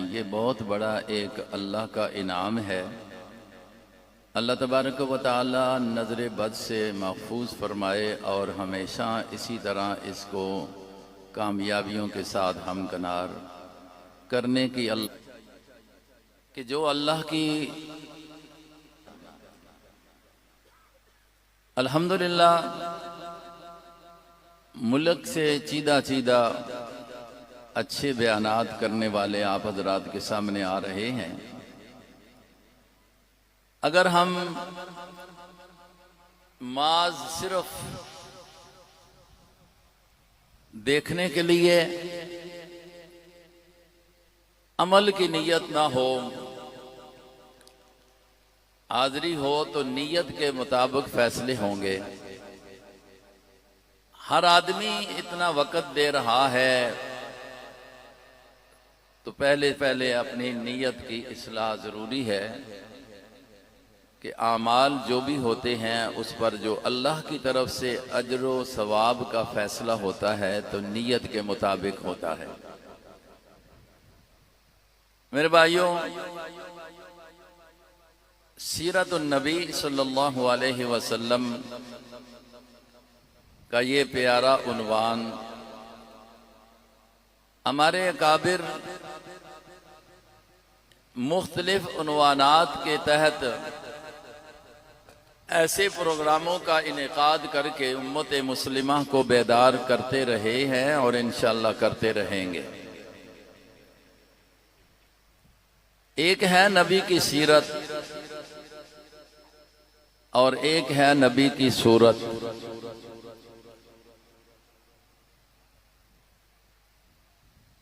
ये बहुत बड़ा एक अल्लाह का इनाम है। अल्लाह तबारक व तआला नज़र बद से महफूज फरमाए और हमेशा इसी तरह इसको कामयाबियों के साथ हमकनार करने की कि जो अल्लाह की अल्हम्दुलिल्लाह मुल्क से चीदा चीदा अच्छे बयानात करने वाले आप हजरात के सामने आ रहे हैं। अगर हम माज सिर्फ देखने के लिए अमल की नीयत ना हो, हाज़री हो, तो नीयत के मुताबिक फैसले होंगे। हर आदमी इतना वक़्त दे रहा है तो पहले पहले अपनी नीयत की इस्लाह ज़रूरी है कि आमाल जो भी होते हैं उस पर जो अल्लाह की तरफ से अजर व सवाब का फैसला होता है तो नीयत के मुताबिक होता है। मेरे भाइयों, सीरतुन नबी सल्लल्लाहु अलैहि वसल्लम का ये प्यारा उन्वान हमारे अकाबिर मुख्तलिफ उन्वानात के तहत ऐसे प्रोग्रामों का इनेकाद करके उम्मत मुस्लिमा को बेदार करते रहे हैं और इंशाअल्लाह करते रहेंगे। एक है नबी की सीरत और एक है नबी की सूरत।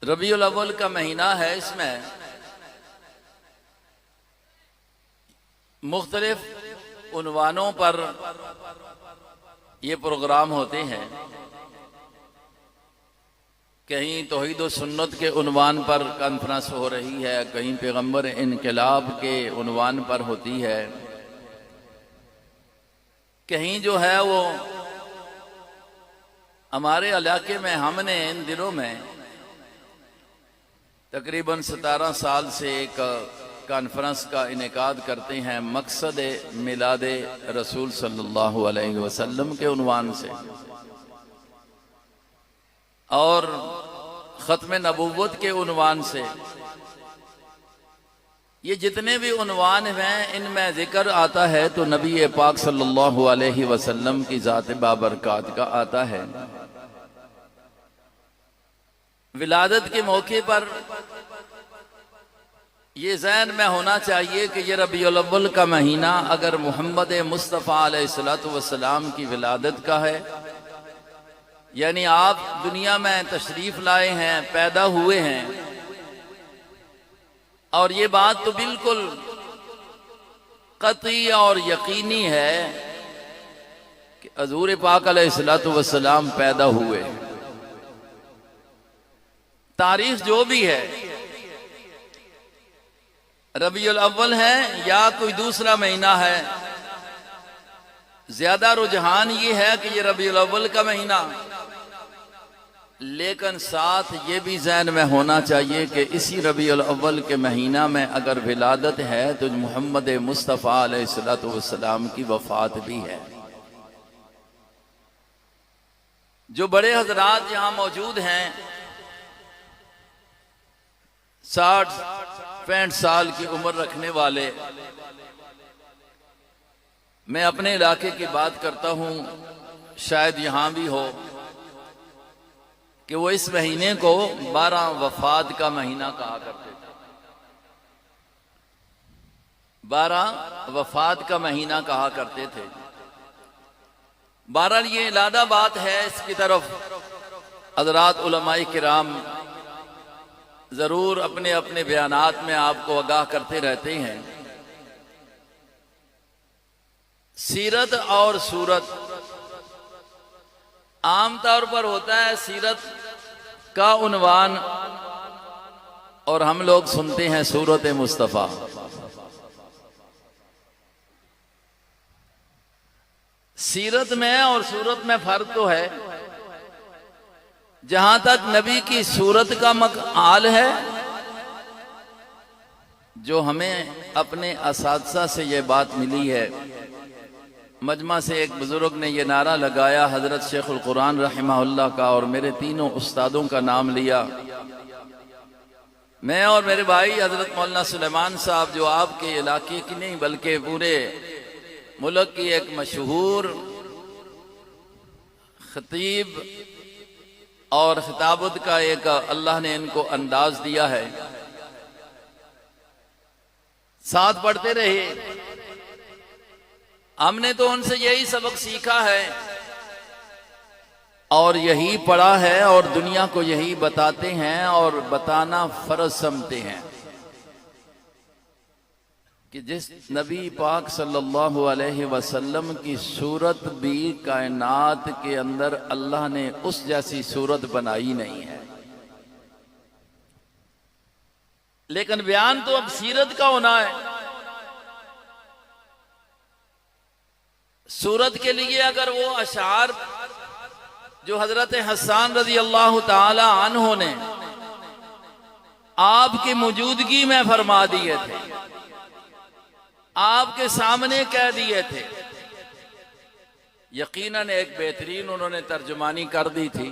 रबीउल अव्वल का महीना है, इसमें मुख्तलिफ उन्वानों पर ये प्रोग्राम होते हैं। कहीं तौहीद व सुन्नत के उन्वान पर कॉन्फ्रेंस हो रही है, कहीं पैगंबर इनकलाब के उन्वान पर होती है, कहीं जो है वो हमारे इलाके में हमने इन दिनों में तकरीबन 17 साल से एक कॉन्फ्रेंस का इनेकाद करते हैं मकसद मिलाद रसूल सल्लल्लाहु अलैहि वसल्लम के उन्वान से, और ख़त्म नबुव्वत के उन्वान से। ये जितने भी उन्वान हैं इनमें जिक्र आता है तो नबी पाक सल्लल्लाहु अलैहि वसल्लम की ज़ात बाबरकात का आता है। विलादत के मौके पर ये ज़हन में होना चाहिए कि ये रबीउल अव्वल का महीना अगर मोहम्मद मुस्तफ़ा अलैहिस्सलातु वस्सलाम की विलादत का है, यानी आप दुनिया में तशरीफ लाए हैं, पैदा हुए हैं, और ये बात तो बिल्कुल कतई और यकीनी है कि हज़ूर पाक अलैहिस्सलातु वस्सलाम पैदा हुए। तारीख जो भी है, रबीउल अव्वल है या कोई दूसरा महीना है, ज्यादा रुझान ये है कि ये रबीउल अव्वल का महीना, लेकिन साथ ये भी ज़हन में होना चाहिए कि इसी रबीउल अव्वल के महीना में अगर विलादत है तो मोहम्मद मुस्तफ़ा अलैहिस्सलातु वस्सलाम की वफ़ात भी है। जो बड़े हजरात यहाँ मौजूद हैं, 60-65 साल की उम्र रखने वाले, मैं अपने इलाके की बात करता हूँ, शायद यहाँ भी हो, कि वो इस महीने को 12 वफात का महीना कहा करते थे। 12 वफात का महीना कहा करते थे। बहरहाल ये लादा बात है, इसकी तरफ हज़रात उलमाए किराम जरूर अपने अपने बयानात में आपको आगाह करते रहते हैं। सीरत और सूरत आम तौर पर होता है सीरत का उन्वान, और हम लोग सुनते हैं सूरत मुस्तफ़ा। सीरत में और सूरत में फर्क तो है। जहां तक नबी की सूरत का मकाल है, जो हमें अपने असातिज़ा से ये बात मिली है, मजमा से एक बुज़ुर्ग ने यह नारा लगाया हज़रत शेखुल कुरान रहमहुल्लाह का, और मेरे तीनों उस्तादों का नाम लिया। मैं और मेरे भाई हज़रत मौलाना सुलेमान साहब, जो आपके इलाके की नहीं बल्कि पूरे मुल्क की एक मशहूर खतीब और खिताबत का एक अल्लाह ने इनको अंदाज दिया है, साथ पढ़ते रहे। हमने तो उनसे यही सबक सीखा है और यही पढ़ा है और दुनिया को यही बताते हैं और बताना फर्ज समझते हैं कि जिस नबी पाक सल्लल्लाहु अलैहि वसल्लम की सूरत भी कायनात के अंदर अल्लाह ने उस जैसी सूरत बनाई नहीं है। लेकिन बयान तो अब सीरत का होना है। सूरत के लिए अगर वो अशार जो हजरत हसन रजी अल्लाह ताला अन्हो ने आपकी मौजूदगी में फरमा दिए थे, आपके सामने कह दिए थे, यकीनन एक बेहतरीन उन्होंने तर्जुमानी कर दी थी।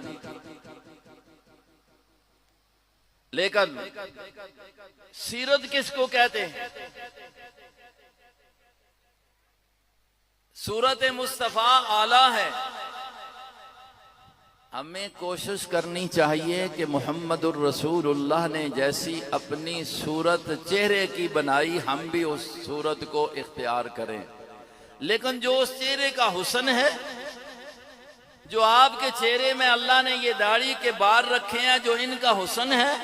लेकिन सीरत किसको कहते हैं? सूरत मुस्तफ़ा आला है। हमें कोशिश करनी चाहिए कि मुहम्मदुर रसूलुल्लाह ने जैसी अपनी सूरत चेहरे की बनाई, हम भी उस सूरत को इख्तियार करें। लेकिन जो उस चेहरे का हुस्न है, जो आपके चेहरे में अल्लाह ने ये दाढ़ी के बार रखे हैं, जो इनका हुस्न है,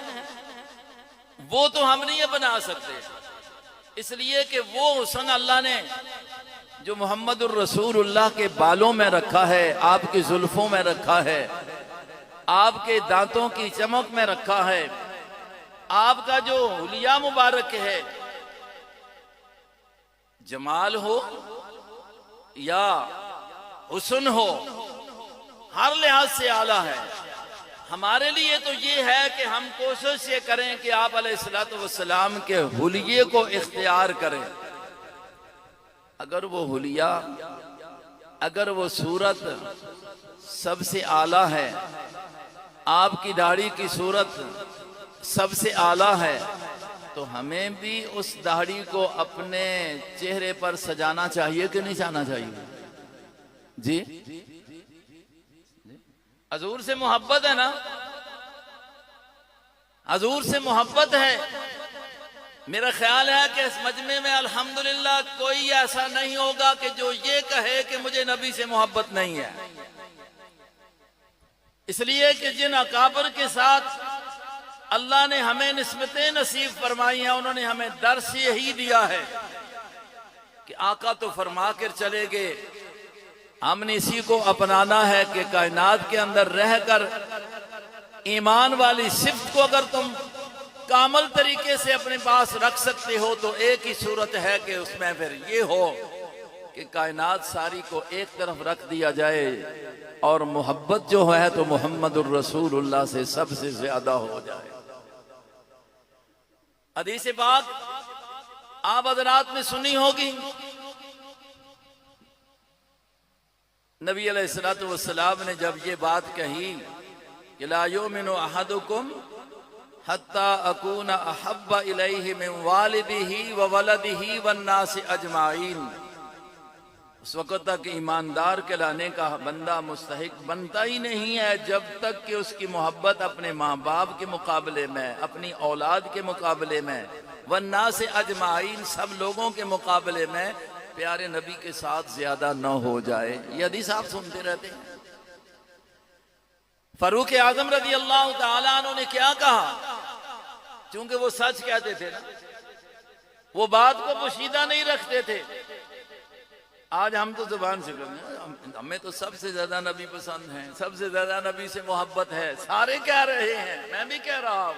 वो तो हम नहीं बना सकते, इसलिए कि वो हुस्न अल्लाह ने जो मोहम्मदुर रसूलुल्लाह के बालों में रखा है, आपकी जुल्फों में रखा है, आपके दांतों की चमक में रखा है, आपका जो हुलिया मुबारक है, जमाल हो या हुस्न हो, हर लिहाज से आला है। हमारे लिए तो ये है कि हम कोशिश ये करें कि आप अलैहिस्सलातु वस्सलाम के हुलिये को इख्तियार करें। अगर वो हुलिया, अगर वो सूरत सबसे आला है, आपकी दाढ़ी की सूरत सबसे आला है, तो हमें भी उस दाढ़ी को अपने चेहरे पर सजाना चाहिए कि नहीं जाना चाहिए? जी, हजूर से मोहब्बत है ना? हजूर से मोहब्बत है। मेरा ख्याल है कि इस मजमे में अल्हम्दुलिल्लाह कोई ऐसा नहीं होगा कि जो ये कहे कि मुझे नबी से मोहब्बत नहीं है। इसलिए कि जिन अकाबर के साथ अल्लाह ने हमें निस्बतें नसीब फरमाई हैं, उन्होंने हमें दर्स यही दिया है कि आका तो फरमा कर चले गए, हमने इसी को अपनाना है कि कायनात के अंदर रहकर ईमान वाली सिफ्त को अगर तुम कामल तरीके से अपने पास रख सकते हो तो एक ही सूरत है कि उसमें फिर ये हो कि कायनात सारी को एक तरफ रख दिया जाए और मोहब्बत जो है तो मुहम्मदुर रसूलुल्लाह से सबसे ज्यादा हो जाए। हदीस पाक आप हज़रात ने सुनी होगी, नबी अलैहिस्सलातु वस्सलाम ने जब ये बात कही कि ला युमिनु अहदुकुम हत्ता अकूना अहब्बा इलैहि मिन वालिदिही व वलदिही वन्नासि अजमाइन, उस वक़्त तक ईमानदार कहलाने का बंदा मुस्तहिक बनता ही नहीं है जब तक कि उसकी मोहब्बत अपने माँ बाप के मुकाबले में, अपनी औलाद के मुकाबले में, वन्नासि अजमाइन सब लोगों के मुकाबले में प्यारे नबी के साथ ज्यादा न हो जाए। ये हदीस आप सुनते रहते हैं। फारूक आजम रज़ी अल्लाह ताला अन्हु ने क्या कहा? क्योंकि वो सच कहते थे ना, वो बात को पोशीदा नहीं रखते थे। आज हम तो जुबान से हमें तो सबसे ज्यादा नबी पसंद है, सबसे ज्यादा नबी से मोहब्बत है, सारे कह रहे हैं, मैं भी कह रहा हूं,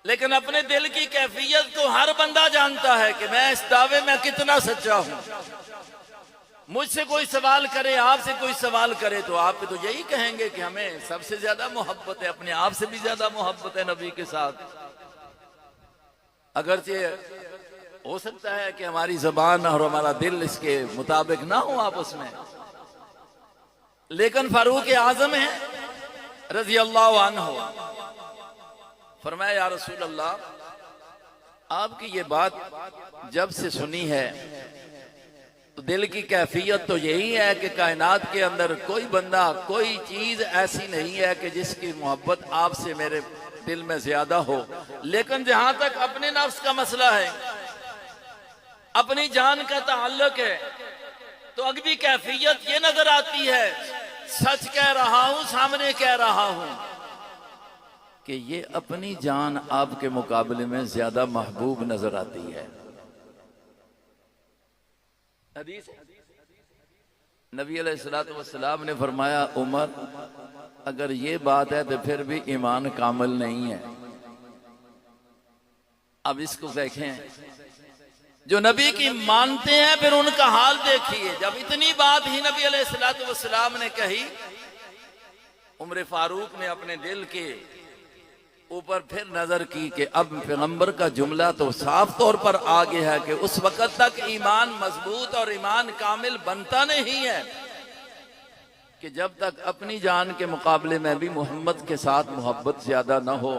लेकिन अपने दिल की कैफियत तो हर बंदा जानता है कि मैं इस दावे में कितना सच्चा हूं। मुझसे कोई सवाल करे, आपसे कोई सवाल करे तो आप तो यही कहेंगे कि हमें सबसे ज्यादा मोहब्बत है, अपने आप से भी ज्यादा मोहब्बत है नबी के साथ। अगरचे हो सकता है कि हमारी जबान और हमारा दिल इसके मुताबिक ना हो आपस में, लेकिन फारूक आजम है रजी अल्लाह अन्हु, फरमाया या रसूल अल्लाह, आपकी ये बात जब से सुनी है तो दिल की कैफियत तो यही है कि कायनात के अंदर कोई बंदा, कोई चीज ऐसी नहीं है कि जिसकी मोहब्बत आपसे मेरे दिल में ज्यादा हो। लेकिन जहां तक अपने नफ्स का मसला है, अपनी जान का ताल्लुक है, तो अगली कैफियत ये नजर आती है, सच कह रहा हूं, सामने कह रहा हूं कि ये अपनी जान आपके मुकाबले में ज्यादा महबूब नजर आती है। हदीस नबी अलैहिस्सलातु वस्सलाम ने फरमाया, उमर अगर ये बात है तो फिर भी ईमान कामिल नहीं है। अब इसको देखें, जो नबी की मानते हैं फिर उनका हाल देखिए। जब इतनी बात ही नबी अलैहिस्सलातु वस्सलाम ने कही, उमर फारूक ने अपने दिल के ऊपर फिर नजर की कि अब पैगंबर का जुमला तो साफ तौर पर आ गया है कि उस वक्त तक ईमान मजबूत और ईमान कामिल बनता नहीं है कि जब तक अपनी जान के मुकाबले में भी मोहम्मद के साथ मोहब्बत ज्यादा न हो।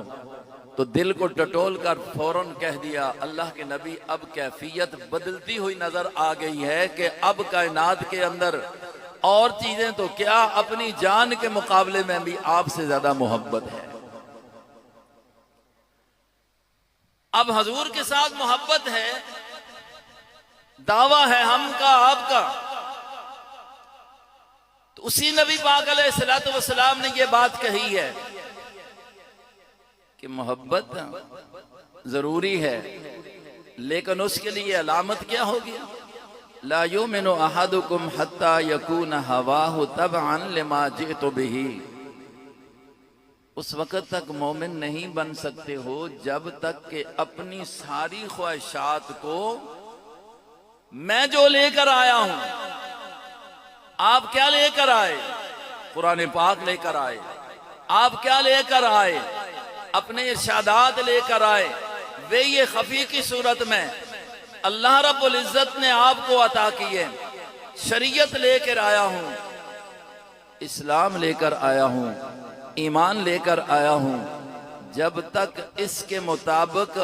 तो दिल को टटोल कर फौरन कह दिया, अल्लाह के नबी अब कैफियत बदलती हुई नजर आ गई है कि अब कायनात के अंदर और चीजें तो क्या, अपनी जान के मुकाबले में भी आपसे ज्यादा मोहब्बत है। अब हजूर के साथ मोहब्बत है, दावा है हम का आपका। तो उसी नबी पाक अलैहिस्सलातु वस्सलाम ने ये बात कही है कि मोहब्बत जरूरी है, लेकिन उसके लिए अलामत क्या होगी? ला युमिनु अहदुकुम हत्ता यकून हवाहु तबअन लिमा जितु बिही। उस वक्त तक मोमिन नहीं बन सकते हो जब तक कि अपनी सारी ख्वाहिशात को मैं जो लेकर आया हूं, आप क्या लेकर आए? कुरान पाक लेकर आए। आप क्या लेकर आए? अपने इरशादात लेकर आए। वे ये खफी की सूरत में अल्लाह रब्बुल इज्जत ने आपको अता किए। शरीयत लेकर आया हूं, इस्लाम लेकर आया हूं, ईमान लेकर आया हूं। जब तक इसके मुताबिक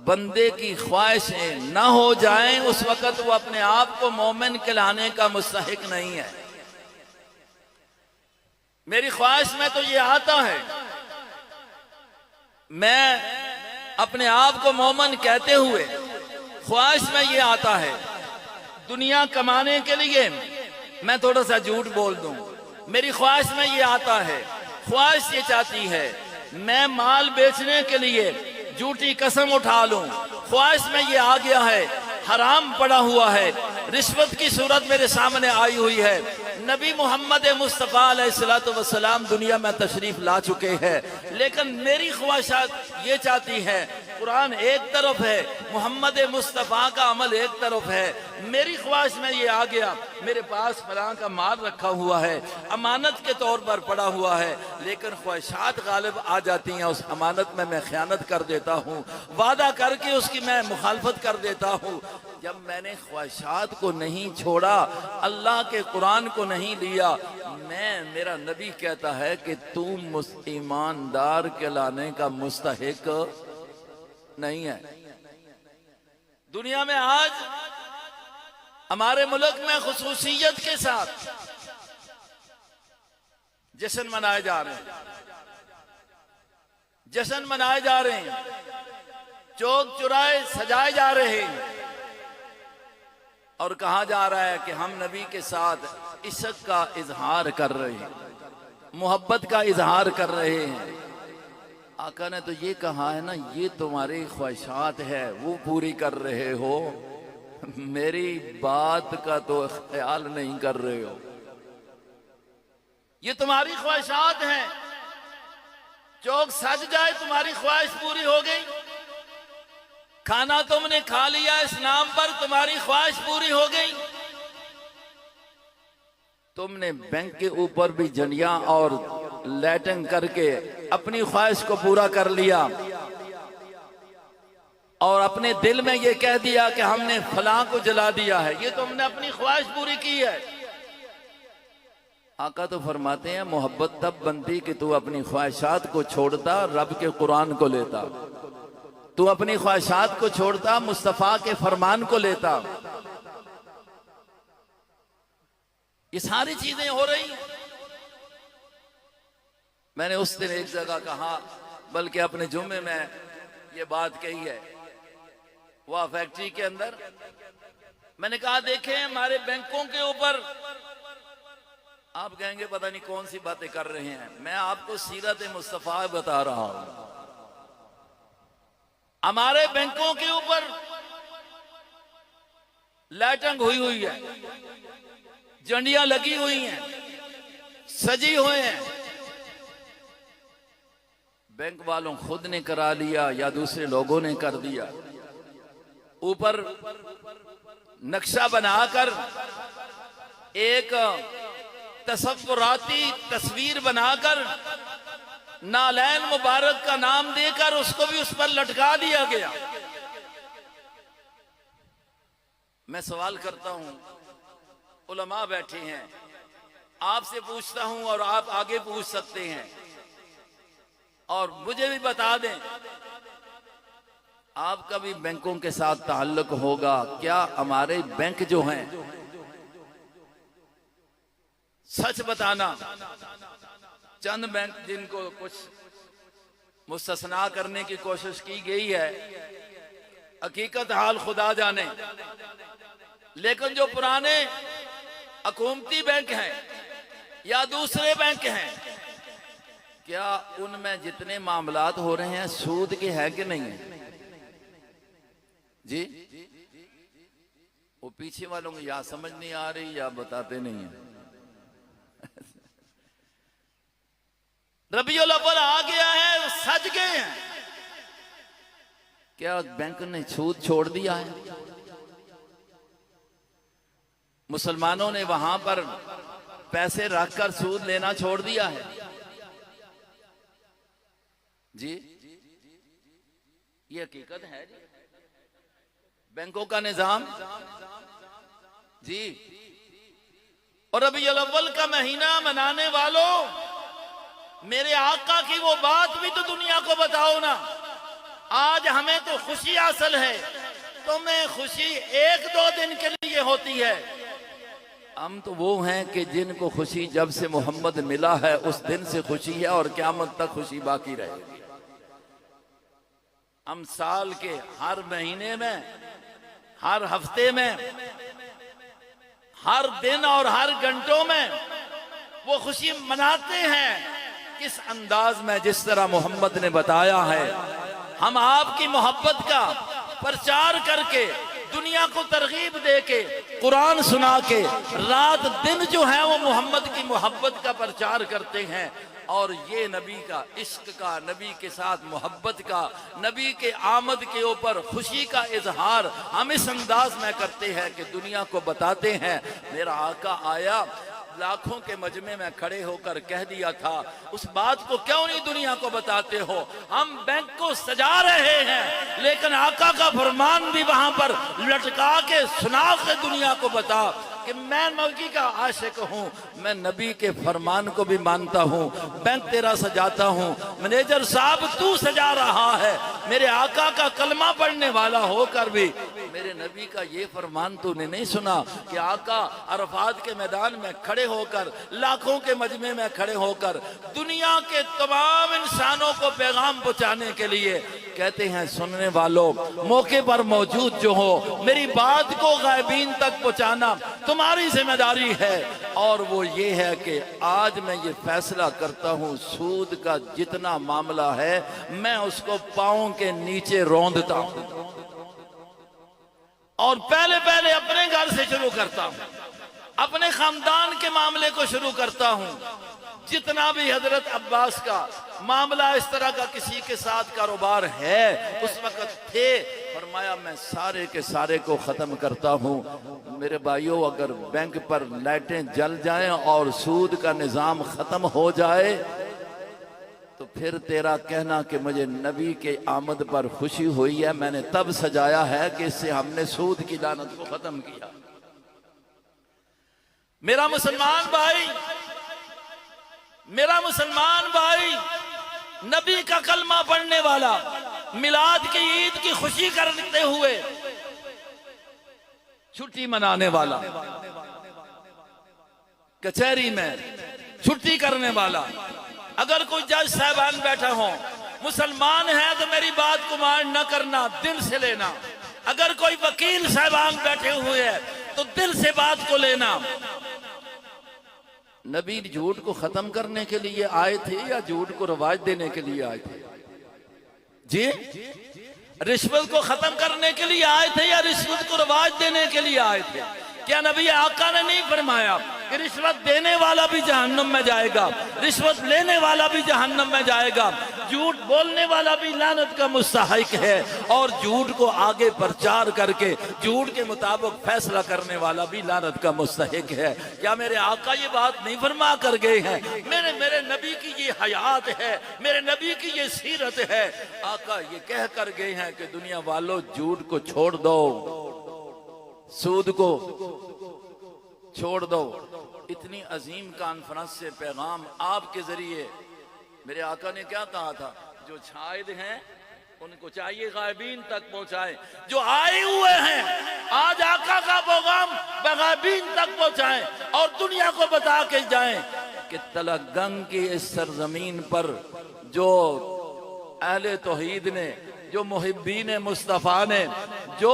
बंदे की ख्वाहिशें ना हो जाएं, उस वक्त वो अपने आप को मोमिन कहलाने का मुस्तहिक नहीं है। मेरी ख्वाहिश में तो ये आता है, मैं अपने आप को मोमिन कहते हुए ख्वाहिश में ये आता है, दुनिया कमाने के लिए मैं थोड़ा सा झूठ बोल दूं। मेरी ख्वाहिश में ये आता है, ख्वाहिश ये चाहती है मैं माल बेचने के लिए झूठी कसम उठा लूं। ख्वाहिश में ये आ गया है, हराम पड़ा हुआ है, रिश्वत की सूरत मेरे सामने आई हुई है। नबी मोहम्मद मुस्तफ़ा अलैहिस्सलातु वस्सलाम दुनिया में तशरीफ ला चुके हैं, लेकिन मेरी ख्वाहिशात ये चाहती है, कुरान एक तरफ है, मोहम्मद मुस्तफ़ा का अमल एक तरफ है। मेरी ख्वाहिश में ये आ गया, मेरे पास फलां का माल रखा हुआ है, अमानत के तौर पर पड़ा हुआ है, लेकिन ख्वाहिशात गालिब आ जाती हैं। उस अमानत में मैं खयानत कर देता हूँ, वादा करके उसकी मैं मुखालफत कर देता हूँ। जब मैंने ख्वाहिशात को नहीं छोड़ा, अल्लाह के कुरान को नहीं लिया, मेरा नबी कहता है कि तुम ईमानदार कहलाने का मुस्तहिक नहीं है। दुनिया में आज हमारे मुल्क में खुसूसियत के साथ जश्न मनाए जा रहे हैं, जश्न मनाए जा रहे हैं, चौक चौराहे सजाए जा रहे हैं, और कहा जा रहा है कि हम नबी के साथ इश्क का इजहार कर रहे हैं, मोहब्बत का इजहार कर रहे हैं। आका ने तो ये कहा है ना, ये तुम्हारी ख्वाहिशात है वो पूरी कर रहे हो, मेरी बात का तो ख्याल नहीं कर रहे हो। ये तुम्हारी ख्वाहिशात हैं, चौक सज जाए तुम्हारी ख्वाहिश पूरी हो गई, खाना तुमने खा लिया इस नाम पर तुम्हारी ख्वाहिश पूरी हो गई, तुमने बैंक के ऊपर भी जनिया और लैटिन करके अपनी ख्वाहिश को पूरा कर लिया, और अपने दिल में ये कह दिया कि हमने फलां को जला दिया है, ये तो हमने अपनी ख्वाहिश पूरी की है। आका तो फरमाते हैं मोहब्बत तब बनती कि तू अपनी ख्वाहिशात को छोड़ता, रब के कुरान को लेता। तू अपनी ख्वाहिशात को छोड़ता, मुस्तफा के फरमान को लेता। ये सारी चीजें हो रही। मैंने उस दिन एक जगह कहा, बल्कि अपने जुम्मे में ये बात कही है, वह फैक्ट्री के अंदर मैंने कहा देखें हमारे बैंकों के ऊपर, आप कहेंगे पता नहीं कौन सी बातें कर रहे हैं, मैं आपको सीरत मुस्तफा बता रहा हूं। हमारे बैंकों के ऊपर लाइटिंग हुई है, झंडियां लगी हुई हैं, सजी हुए हैं। बैंक वालों खुद ने करा लिया या दूसरे लोगों ने कर दिया। ऊपर नक्शा बनाकर एक तसव्वुराती तस्वीर बनाकर नालैन मुबारक का नाम देकर उसको भी उस पर लटका दिया गया। मैं सवाल करता हूं, उलमा बैठे हैं, आपसे पूछता हूं और आप आगे पूछ सकते हैं और मुझे भी बता दें, आपका भी बैंकों के साथ ताल्लुक होगा क्या? हमारे बैंक जो हैं, सच बताना, चंद बैंक जिनको कुछ मुस्तस्ना करने की कोशिश की गई है, हकीकत हाल खुदा जाने, लेकिन जो पुराने हुकूमती बैंक हैं या दूसरे बैंक हैं, क्या उनमें जितने मामलात हो रहे हैं सूद के हैं कि नहीं है? जी, वो पीछे वालों को या समझ नहीं आ रही या बताते नहीं है। रबीउल अव्वल आ गया है, सज गए हैं, क्या बैंक ने सूद छोड़ दिया है? मुसलमानों ने वहां पर पैसे रखकर सूद लेना छोड़ दिया है? जी, ये हकीकत है जी। बैंकों का निजाम जी। और रबीउल अव्वल का महीना मनाने वालों, मेरे आका की वो बात भी तो दुनिया को बताओ ना। आज हमें तो खुशी हासिल है, तुम्हें खुशी एक दो दिन के लिए होती है। हम तो वो हैं कि जिनको खुशी जब से मोहम्मद मिला है उस दिन से खुशी है और क़यामत तक खुशी बाकी रहेगी। हम साल के हर महीने में, हर हफ्ते में, हर दिन और हर घंटों में वो खुशी मनाते हैं किस अंदाज में, जिस तरह मोहम्मद ने बताया है। हम आपकी मोहब्बत का प्रचार करके, दुनिया को तरगीब दे के, कुरान सुना के, रात दिन जो है वो मोहम्मद की मोहब्बत का प्रचार करते हैं। और ये नबी का इश्क का, नबी के साथ मोहब्बत का, नबी के आमद के ऊपर खुशी का इजहार हम इस अंदाज में करते हैं कि दुनिया को बताते हैं मेरा आका आया। लाखों के मजमे में खड़े होकर कह दिया था, उस बात को क्यों नहीं दुनिया को बताते हो? हम बैंक को सजा रहे हैं, लेकिन आका का फरमान भी वहां पर लटका के सुना के दुनिया को बता कि मैं नबी का आशिक हूँ, मैं नबी के फरमान को भी मानता हूँ। बैंक तेरा सजाता हूँ, मैनेजर साहब तू सजा रहा है, मेरे आका का कलमा पढ़ने वाला होकर भी मेरे नबी का ये फरमान तूने नहीं सुना कि आका अरफात के मैदान में खड़े होकर, लाखों के मजमे में खड़े होकर दुनिया के तमाम इंसानों को पैगाम पहुंचाने के लिए कहते हैं, सुनने वालों, मौके पर मौजूद जो हो, मेरी बात को गायबीन तक पहुंचाना तुम्हारी जिम्मेदारी है। और वो ये है कि आज मैं ये फैसला करता हूँ, सूद का जितना मामला है मैं उसको पांव के नीचे रौंदता हूँ और पहले पहले अपने घर से शुरू करता हूँ, अपने खानदान के मामले को शुरू करता हूँ। जितना भी हजरत अब्बास का मामला, इस तरह का किसी के साथ कारोबार है, उस वक्त थे, फरमाया मैं सारे के सारे को खत्म करता हूँ। मेरे भाइयों, अगर बैंक पर लाइटें जल जाएं और सूद का निजाम खत्म हो जाए तो फिर तेरा कहना कि मुझे नबी के आमद पर खुशी हुई है, मैंने तब सजाया है कि इससे हमने सूद की लानत को खत्म किया। मेरा मुसलमान भाई, नबी का कलमा पढ़ने वाला, मिलाद की ईद की खुशी करते हुए छुट्टी मनाने वाला, कचहरी में छुट्टी करने वाला, अगर कोई जज साहबान बैठा हो, मुसलमान है तो मेरी बात को मान न करना, दिल से लेना। अगर कोई वकील साहबान बैठे हुए हैं तो दिल से बात को लेना। नबी झूठ को खत्म करने के लिए आए थे या झूठ को रवाज देने के लिए आए थे? जी, रिश्वत को खत्म करने के लिए आए थे या रिश्वत को रवाज देने के लिए आए थे? क्या नबी आका ने नहीं फरमाया कि रिश्वत देने वाला भी जहन्नम में जाएगा, रिश्वत लेने वाला भी जहन्नम में जाएगा, झूठ बोलने वाला भी लानत का मुस्तहिक है, और झूठ को आगे प्रचार करके झूठ के मुताबिक फैसला करने वाला भी लानत का मुस्तहिक है? क्या मेरे आका ये बात नहीं फरमा कर गए हैं? मेरे नबी की ये हयात है, मेरे नबी की ये सीरत है। आका ये कह कर गए हैं कि दुनिया वालों झूठ को छोड़ दो, सूद को छोड़ दो। इतनी अजीम कॉन्फ्रेंस से पैगाम आपके जरिए मेरे आका ने क्या कहा था? जो शाहिद हैं उनको चाहिए गायबीन तक पहुंचाएं, जो आए हुए हैं आज आका का पैगाम गायबीन तक पहुंचाएं और दुनिया को बता के जाएं कि तलगंग की इस सरजमीन पर जो अहले तौहीद ने, जो मुहिब्बीन मुस्तफ़ा ने, जो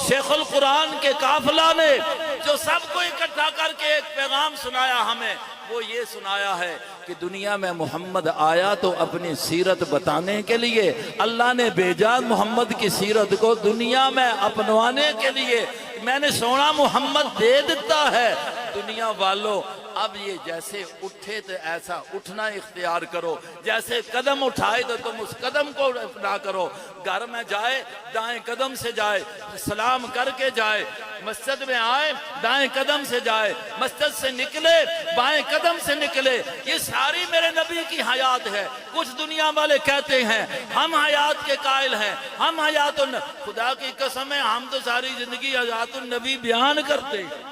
शेखुल कुरान के काफिला ने, जो सबको इकट्ठा करके एक पैगाम सुनाया हमें, वो ये सुनाया है कि दुनिया में मोहम्मद आया तो अपनी सीरत बताने के लिए, अल्लाह ने भेजा मोहम्मद की सीरत को दुनिया में अपनवाने के लिए। मैंने सोना मोहम्मद दे देता है। दुनिया वालों, अब ये जैसे उठे तो ऐसा उठना इख्तियार करो, जैसे कदम उठाए तो तुम उस कदम को अपना करो। घर में जाए दाएं कदम से जाए, सलाम करके जाए, मस्जिद में आए दाएं कदम से जाए, मस्जिद से निकले बाएं कदम से निकले। ये सारी मेरे नबी की हयात है। कुछ दुनिया वाले कहते हैं हम हयात के कायल हैं, हम हयातुन, खुदा की कसम है हम तो सारी जिंदगी हयातुन नबी बयान करते हैं।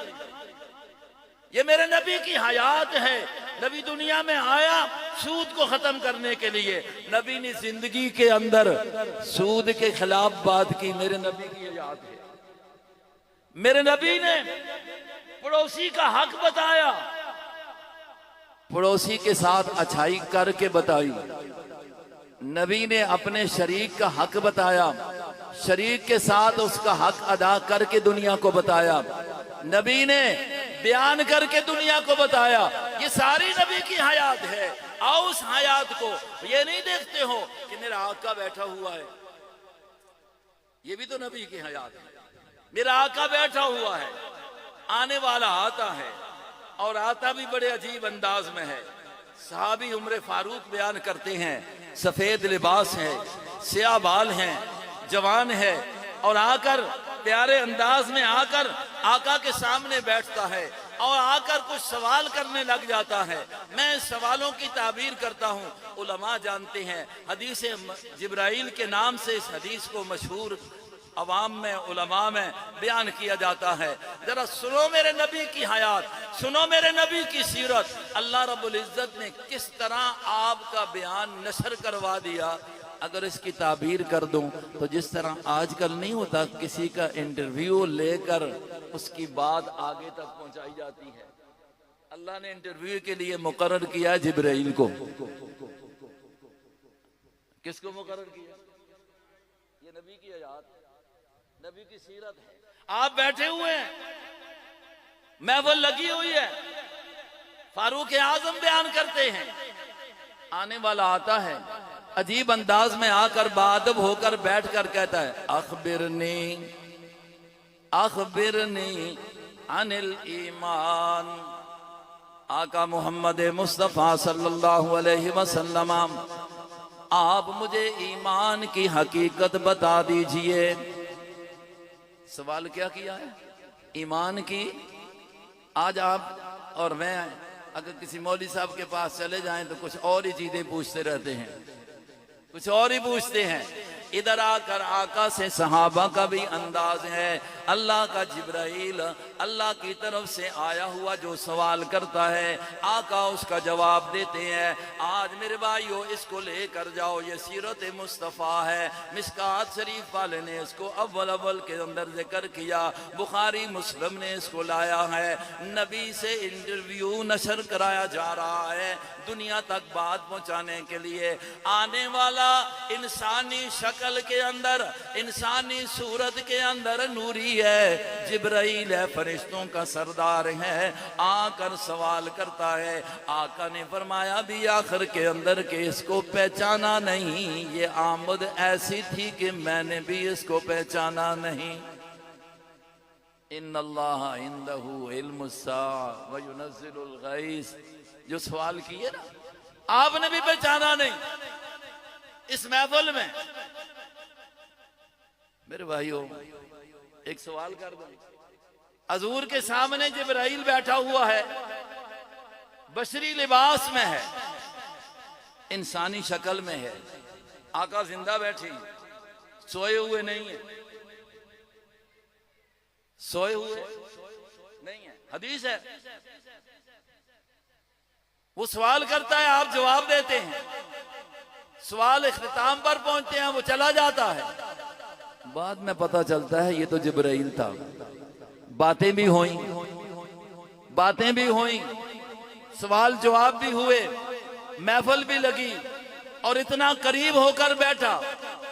ये मेरे नबी की हयात है। नबी दुनिया में आया सूद को खत्म करने के लिए। नबी ने जिंदगी के अंदर सूद के खिलाफ बात की, मेरे नबी की हयात है। मेरे नबी ने पड़ोसी का हक बताया, पड़ोसी के साथ अच्छाई करके बताई। नबी ने अपने शरीक का हक बताया, शरीक के साथ उसका हक अदा करके दुनिया को बताया। नबी ने बयान करके दुनिया को बताया। ये सारी नबी की हयात है। आओ उस हयात को, ये नहीं देखते हो कि मेरा आका बैठा हुआ है, ये भी तो नबी की हयात है। मेरा आका बैठा हुआ है, आने वाला आता है, और आता भी बड़े अजीब अंदाज में है। सहाबी उम्र फारूक बयान करते हैं, सफेद लिबास है, स्याह बाल हैं, जवान है, और आकर प्यारे अंदाज में आकर आका के सामने बैठता है और आकर कुछ सवाल करने लग जाता है। मैं सवालों की ताबीर करता हूँ। उलमा जानते हैं, हदीस जिब्राइल के नाम से इस हदीस को मशहूर अवाम में, उलमा में बयान किया जाता है। जरा सुनो मेरे नबी की हयात, सुनो मेरे नबी की सीरत। अल्लाह रब्बुल इज्जत ने किस तरह आपका बयान नशर करवा दिया। अगर इसकी ताबीर कर दूं तो जिस तरह आजकल नहीं होता, किसी का इंटरव्यू लेकर उसकी बात आगे तक पहुंचाई जाती है। अल्लाह ने इंटरव्यू के लिए मुकर्रर किया जिब्राइल को। किसको मुकर्रर किया? ये नबी की हयात, नबी की सीरत है। आप बैठे हुए हैं, महफिल लगी हुई है, फारूक आजम बयान करते हैं, आने वाला आता है, अजीब अंदाज में आकर बादब होकर बैठकर कहता है, अखबिरनी अखबिरनी अनिल ईमान। आका मोहम्मद मुस्तफ़ा सल्लल्लाहु अलैहि वसल्लम, आप मुझे ईमान की हकीकत बता दीजिए। सवाल क्या किया है? ईमान की। आज आप और मैं अगर किसी मौलवी साहब के पास चले जाएं तो कुछ और ही चीजें पूछते रहते हैं, कुछ और ही पूछते हैं। इधर आकर आका से सहाबा का भी अंदाज है, अल्लाह का जिब्राइल अल्लाह की तरफ से आया हुआ जो सवाल करता है आका उसका जवाब देते हैं। आज मेरे भाइयों इसको लेकर जाओ, ये सीरत मुस्तफ़ा है। मिस्कात शरीफ वाले ने इसको अव्वल अव्वल के अंदर जिक्र किया, बुखारी मुस्लिम ने इसको लाया है। नबी से इंटरव्यू नशर कराया जा रहा है दुनिया तक बात पहुंचाने के लिए। आने वाला इंसानी शक्ल के अंदर, इंसानी सूरत के अंदर नूरी है, जिब्राइल है, फरिश्तों का सरदार है, आकर सवाल करता है। आका ने फरमाया भी आखिर के अंदर के इसको पहचाना नहीं, ये आमद ऐसी थी कि मैंने भी इसको पहचाना नहीं। इन्नल्लाह इंदहु इल्मुस्साअ व युनज़्ज़िलुल गैस, जो सवाल किए ना आपने भी पहचाना नहीं इस महफिल में। मेरे भाइयों एक सवाल कर दो, हजूर के सामने जिब्राइल बैठा हुआ है, बशरी लिबास में है, इंसानी शक्ल में है, आका जिंदा बैठी, सोए हुए नहीं है, सोए हुए नहीं है, हदीस है। वो सवाल करता है, आप जवाब देते हैं, सवाल इख्तिताम पर पहुंचते हैं, वो चला जाता है। बाद में पता चलता है ये तो जिब्राइल था। बातें भी हुई, बातें भी हुई, सवाल जवाब भी हुए, महफिल भी लगी, और इतना करीब होकर बैठा,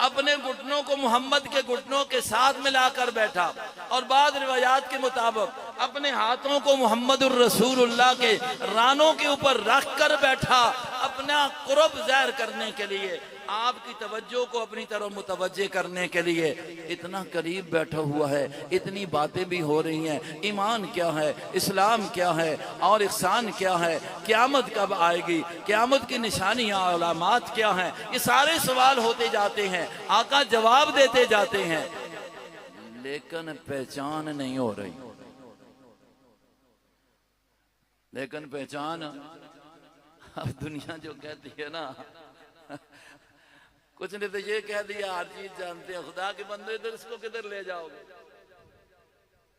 अपने घुटनों को मोहम्मद के घुटनों के साथ मिलाकर बैठा, और बाद रिवायात के मुताबिक अपने हाथों को मोहम्मदुर रसूलुल्लाह के रानों के ऊपर रख कर बैठा, अपना कुर्ब ज़ाहिर करने के लिए, आपकी तवज्जो को अपनी तरफ मुतवज्जे करने के लिए। इतना करीब बैठा हुआ है, इतनी बातें भी हो रही हैं। ईमान क्या है, इस्लाम क्या है, और इहसान क्या है, क़यामत कब आएगी, क़यामत की निशानियां, अलामात क्या हैं, ये सारे सवाल होते जाते हैं, आका जवाब देते जाते हैं, लेकिन पहचान नहीं हो रही। लेकिन पहचान अब दुनिया जो कहती है ना, कुछ ने तो ये कह दिया हर चीज जानते हैं, खुदा के बंदे इधर इसको किधर ले जाओगे।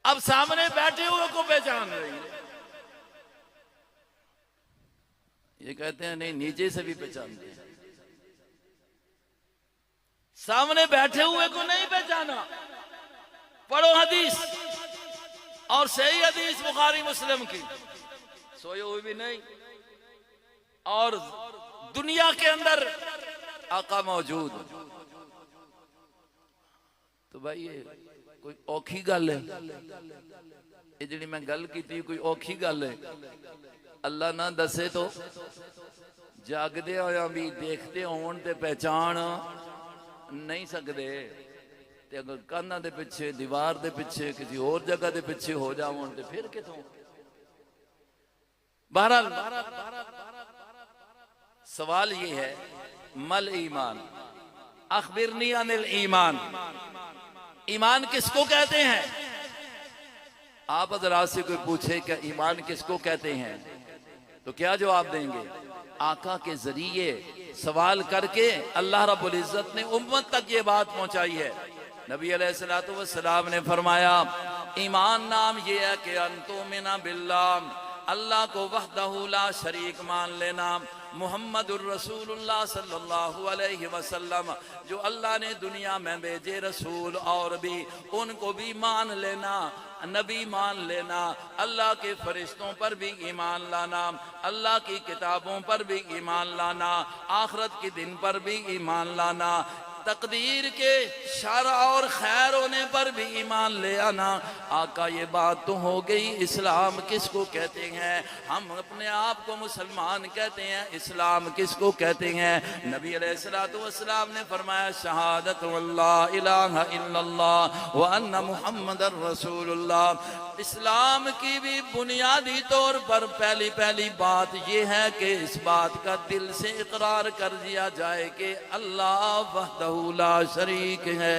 अब सामने बैठे हुए को पहचान रही है, ये कहते हैं नहीं नीचे से भी पहचानते हैं, सामने बैठे हुए को नहीं पहचाना। पढ़ो हदीस, और सही हदीस बुखारी मुस्लिम की, सोए हुए भी नहीं, और दुनिया के अंदर आका मौजूद। तो भाई ये कोई औखी गल है, ये जी मैं गल की थी, कोई औखी गल है? अल्लाह ना दसे तो जागदे होया भी देखते होण ते पहचान नहीं सकते, ते अगर काना दे पिछे, दीवार दे पिछे, किसी और जगह दे पिछे हो जावन ते फिर किथों। बहरहाल सवाल ये है, मल ईमान, अखबिरनी अनिल ईमान, ईमान किसको कहते हैं? आप हज़रात से कोई पूछे कि ईमान किसको कहते हैं, तो क्या जवाब देंगे? आका के जरिए सवाल करके अल्लाह रब्बुल इज्जत ने उम्मत तक ये बात पहुंचाई है। नबी अलैहिस्सलातु वस्सलाम ने फरमाया, ईमान नाम ये है कि अंतुमिना बिल्लाह, अल्लाह को वहदहू ला शरीक मान लेना, मुहम्मदुर रसूलुल्लाह सल्लल्लाहु अलैहि वसल्लम जो अल्लाह ने दुनिया में भेजे रसूल, और भी उनको भी मान लेना, नबी मान लेना, अल्लाह के फरिश्तों पर भी ईमान लाना, अल्लाह की किताबों पर भी ईमान लाना, आखिरत के दिन पर भी ईमान लाना, तकदीर के शर और खैर होने पर भी ईमान ले आना। आका ये बात तो हो गई, इस्लाम किसको कहते हैं? हम अपने आप को मुसलमान कहते हैं, इस्लाम किसको कहते हैं? नबी अलैहिस्सलातु वस्सलाम ने फरमाया, शहादत अल्ला इलाहा इल्लल्लाह व अन्ना मुहम्मदर रसूलुल्लाह। इस्लाम की भी बुनियादी तौर पर पहली बात यह है कि इस बात का दिल से इकरार कर दिया जाए कि अल्लाह वहदहू ला शरीक है,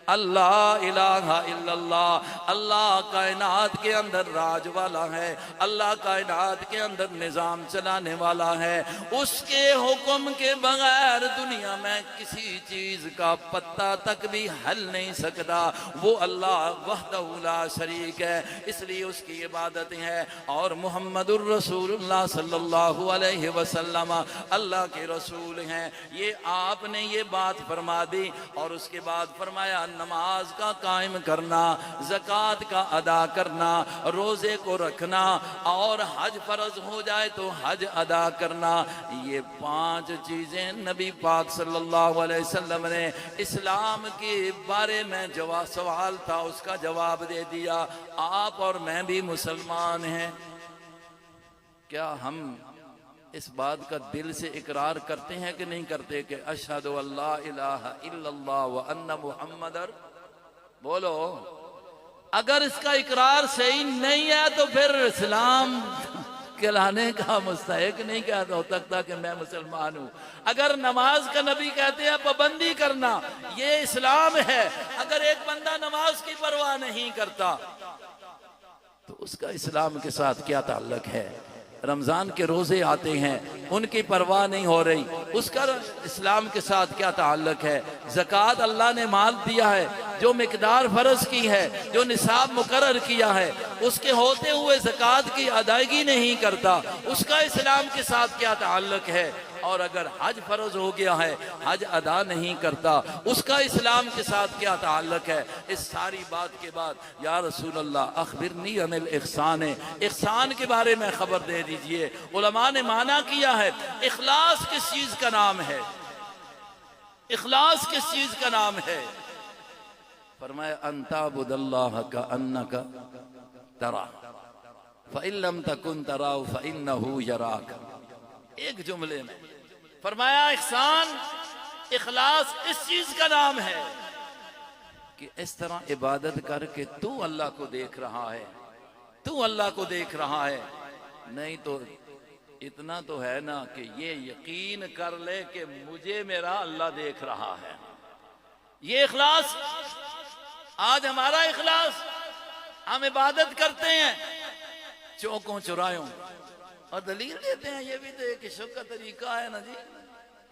अल्लाह इलाहा इल्लल्लाह, अल्लाह कायनात के अंदर राज वाला है, अल्लाह कायनात के अंदर निज़ाम चलाने वाला है। उसके हुक्म के बगैर दुनिया में किसी चीज का पत्ता तक भी हल नहीं सकता। वो अल्लाह वहदहु ला शरीक है, इसलिए उसकी इबादत है। और मुहम्मदुर रसूलुल्लाह सल्लल्लाहु अलैहि वसल्लम अल्लाह के रसूल हैं। ये आपने ये बात फरमा दी और उसके बाद फरमाया नमाज का कायम करना, ज़कात का अदा करना, रोज़े को रखना और हज फर्ज हो जाए तो हज अदा करना। ये 5 चीज़ें नबी पाक सल्लल्लाहु अलैहि वसल्लम ने इस्लाम के बारे में जवाब सवाल था उसका जवाब दे दिया। आप और मैं भी मुसलमान हैं। क्या हम इस बात का दिल से इकरार करते हैं कि नहीं करते कि अशहदु अल्ला इलाहा इल्लल्लाह व अन्ना मुहम्मदर, बोलो। अगर इसका इकरार सही नहीं है तो फिर इस्लाम कहलाने का मुस्तहिक नहीं कहता हो सकता कि मैं मुसलमान हूं। अगर नमाज का नबी कहते हैं पाबंदी करना ये इस्लाम है, अगर एक बंदा नमाज की परवाह नहीं करता तो उसका इस्लाम के साथ क्या ताल्लुक है? रमजान के रोजे आते हैं उनकी परवाह नहीं हो रही, उसका इस्लाम के साथ क्या ताल्लुक है? ज़कात अल्लाह ने माल दिया है, जो मिकदार फर्ज की है, जो निसाब मुकर्रर किया है, उसके होते हुए ज़कात की अदायगी नहीं करता, उसका इस्लाम के साथ क्या ताल्लुक है? और अगर हज फर्ज हो गया है, हज अदा नहीं करता, उसका इस्लाम के साथ क्या ताल्लुक है? इस सारी बात के बाद या रसूल अल्लाह अखबिरनी अनिल इहसान, इहसान के बारे में खबर दे दीजिए। उलमा ने माना किया है इखलास किस चीज का नाम है? इखलास किस चीज का नाम है? फरमाया अंताबुदल्लाह का अन्नका तरा फ़इल्लम तकुन तराहु फ़इन्नहु यराक। एक जुमले में फरमाया इहसान, इखलास इस चीज का नाम है कि इस तरह इबादत करके तू अल्लाह को देख रहा है, तू अल्लाह को देख रहा है। नहीं तो इतना तो है ना कि ये यकीन कर ले कि मुझे मेरा अल्लाह देख रहा है। ये इखलास, आज हमारा इखलास, हम इबादत करते हैं चौकों चुरायों और दलील देते हैं। ये भी तो एक इश्क का तरीका है ना जी,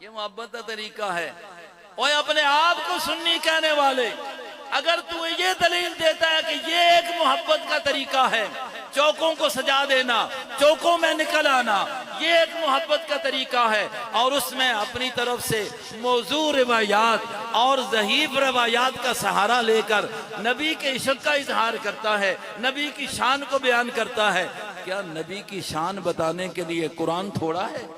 ये मोहब्बत का तरीका है। और अपने आप को सुन्नी कहने वाले, अगर तू ये दलील देता है कि ये एक मोहब्बत का तरीका है, चौकों को सजा देना, चौकों में निकल आना, ये एक मोहब्बत का तरीका है, और उसमें अपनी तरफ से मौजू रिवायात और ज़हीफ रिवायात का सहारा लेकर नबी के इश्क का इजहार करता है, नबी की शान को बयान करता है। क्या नबी की शान बताने के लिए कुरान थोड़ा है?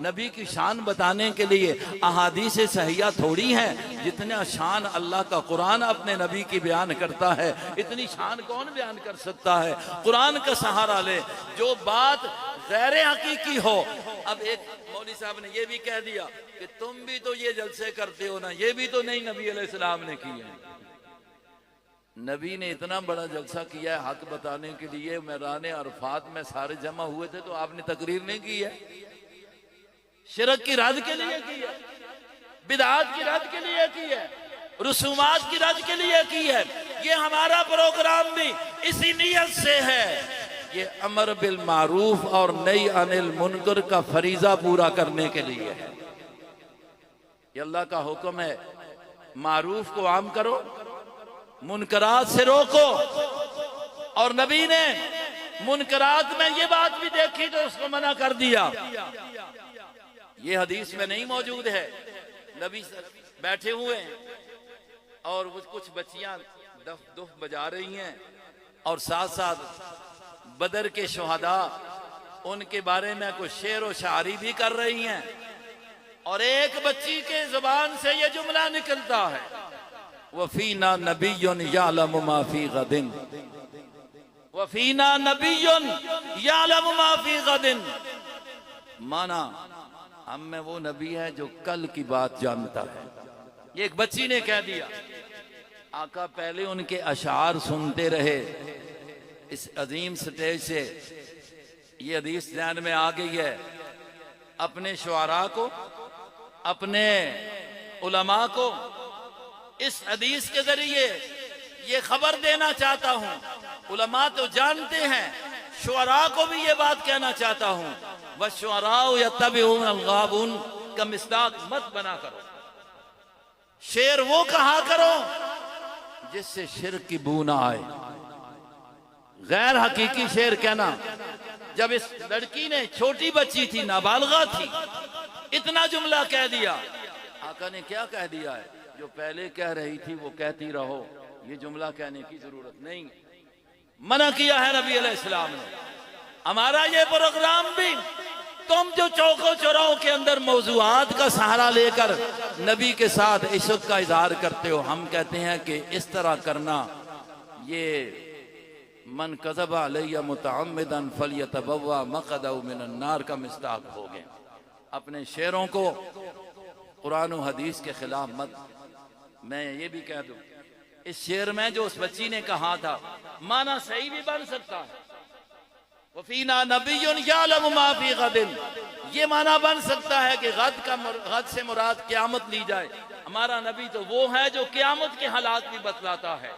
नबी की शान बताने के लिए अहादीस सहिया थोड़ी है? जितना शान अल्लाह का कुरान अपने नबी की बयान करता है, इतनी शान कौन बयान कर सकता है? कुरान का सहारा ले। जो बात गैर हकीकी हो, अब एक मौलवी साहब ने यह भी कह दिया कि तुम भी तो ये जलसे करते हो ना, ये भी तो नहीं नबी अलैहिस्सलाम ने किए हैं। नबी ने इतना बड़ा जलसा किया है हक बताने के लिए, मैदान अरफात में सारे जमा हुए थे तो आपने तकरीर नहीं की है? शिरक की रद्द के लिए की है, बिदअत की रद्द के लिए की है, रसूमात की रद्द के लिए की है। ये हमारा प्रोग्राम भी इसी नियत से है। ये अमर बिल मारूफ और नई अनिल मुनकर का फरीजा पूरा करने के लिए है। ये अल्लाह का हुक्म है, मारूफ को आम करो, मुनकरात से रोको। और नबी ने मुनकरात में ये बात भी देखी तो उसको मना कर दिया। ये हदीस में नहीं मौजूद है। नबी बैठे हुए हैं और कुछ बच्चियां दुफ बजा रही हैं और साथ साथ बदर के शुहदा उनके बारे में कुछ शेर व शायरी भी कर रही हैं। और एक बच्ची के जुबान से ये जुमला निकलता है, वफीना नबियुन यालमु मा फी गदिन, वफीना नबियुन यालमु मा फी गदिन। माना हम में वो नबी है जो कल की बात जानता है। ये एक बच्ची ने कह दिया। आका पहले उनके अशार सुनते रहे, इस अजीम स्टेज से ये हदीस ध्यान में आ गई है। अपने शुआरा को, अपने उलमा को इस हदीस के जरिए ये खबर देना चाहता हूं, उलमा तो जानते हैं, शुअरा को भी ये बात कहना चाहता हूं, वश्शुअरा यत्तबिऊन अल-गाबून का मिस्दाक मत बना करो। शेर वो कहा करो जिससे शिर्क की बू ना आए। गैर हकीकी शेर कहना, जब इस लड़की ने, छोटी बच्ची थी, नाबालिगा थी, इतना जुमला कह दिया, आका ने क्या कह दिया है, जो पहले कह रही थी वो कहती रहो, ये जुमला कहने की जरूरत नहीं। मना किया है नबी अलैहिस्सलाम ने। हमारा ये प्रोग्राम भी, तुम जो चौकों चौराहों के अंदर मौजूआत का सहारा लेकर नबी के साथ इश्क का इजहार करते हो, हम कहते हैं कि इस तरह करना ये मन कज़बा अलैया मुतअम्मिदन फलयतबव्वा मक़अदहु मिनन नार का मिस्दाक हो गए। अपने शेरों को कुरान और हदीस के खिलाफ मत। मैं ये भी कह दूं, इस शेर में जो उस बच्ची ने कहा था, माना सही भी बन सकता है, वफ़ीना नबियुन यअलमु मा फी गदिन, ये माना बन सकता है कि गद से मुराद क़यामत ली जाए। हमारा नबी तो वो है जो क़यामत के हालात भी बतलाता है,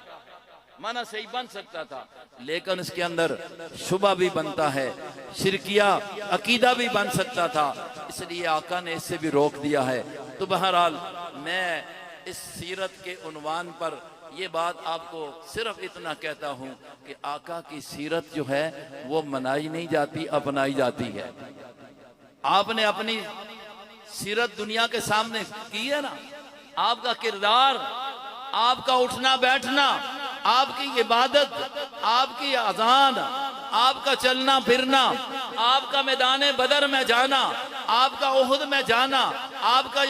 माना सही बन सकता था, लेकिन इसके अंदर शुबा भी बनता है, शिरकिया अकीदा भी बन सकता था, इसलिए आका ने इससे भी रोक दिया है। तो बहरहाल मैं इस सीरत के उन्वान पर ये बात आपको सिर्फ इतना कहता हूं कि आका की सीरत जो है वो मनाई नहीं जाती, अपनाई जाती है। आपने अपनी सीरत दुनिया के सामने की है ना, आपका किरदार, आपका उठना बैठना, आपकी इबादत, आपकी अज़ान, आपका चलना फिरना, आपका मैदान बदर में जाना, आपका उहुद में जाना, आपका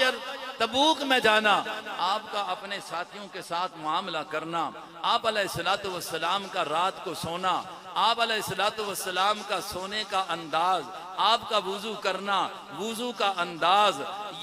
तबूक में जाना, आपका अपने साथियों के साथ मामला करना, आप अलैहिस्सलातु वस्सलाम का रात को सोना, आप अलैहिस्सलातु वस्सलाम का सोने का अंदाज, आपका वुजू करना, वुजू का अंदाज,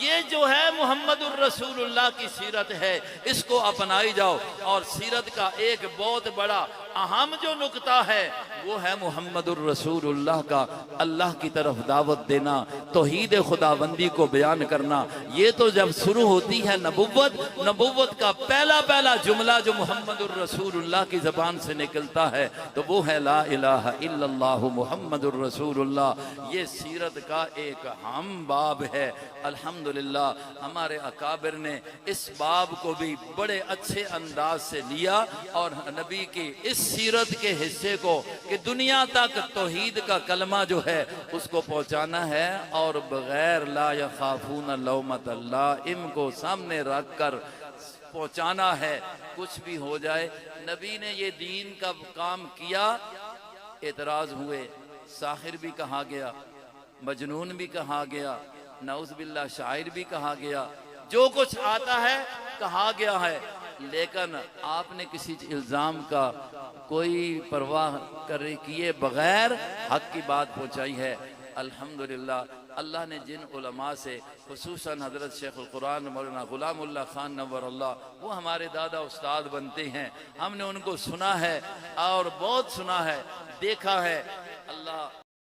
ये जो है मुहम्मदुर रसूलुल्लाह की सीरत है, इसको अपनाई जाओ। और सीरत का एक बहुत बड़ा अहम जो नुकता है वो है मुहम्मदुर रसूलुल्लाह का अल्लाह की तरफ दावत देना, तौहीद खुदाबंदी को बयान करना। ये तो जब शुरू होती है नबुव्वत का पहला जुमला जो मुहम्मदुर रसूलुल्लाह की ज़बान से निकलता है तो वो है ला इलाहा इल्लल्लाहु मुहम्मदुर रसूलुल्लाह। ये सीरत का एक अहम बाब है। अल्हम्दुलिल्लाह हमारे अकाबिर ने इस बाब को भी बड़े अच्छे अंदाज से लिया और नबी की इस सीरत के हिस्से को कि दुनिया तक तौहीद का कलमा जो है उसको पहुंचाना है और बगैर ला यखाफून लौमत लाइम को सामने रख कर पहुंचाना है। कुछ भी हो जाए, नबी ने ये दीन का काम किया, एतराज हुए, साहिर भी कहा गया, मजनून भी कहा गया, नऊज़ बिल्लाह शायर भी कहा गया, जो कुछ आता है कहा गया है, लेकिन आपने किसी इल्ज़ाम का कोई परवाह किए बगैर हक की बात पहुंचाई है। अल्हम्दुलिल्लाह अल्लाह ने जिन उलमा से खुसूसन हज़रत शेखुल कुरान मौलाना गुलामुल्लाह खान नव्वरल्लाह, वो हमारे दादा उस्ताद बनते हैं, हमने उनको सुना है और बहुत सुना है, देखा है। अल्लाह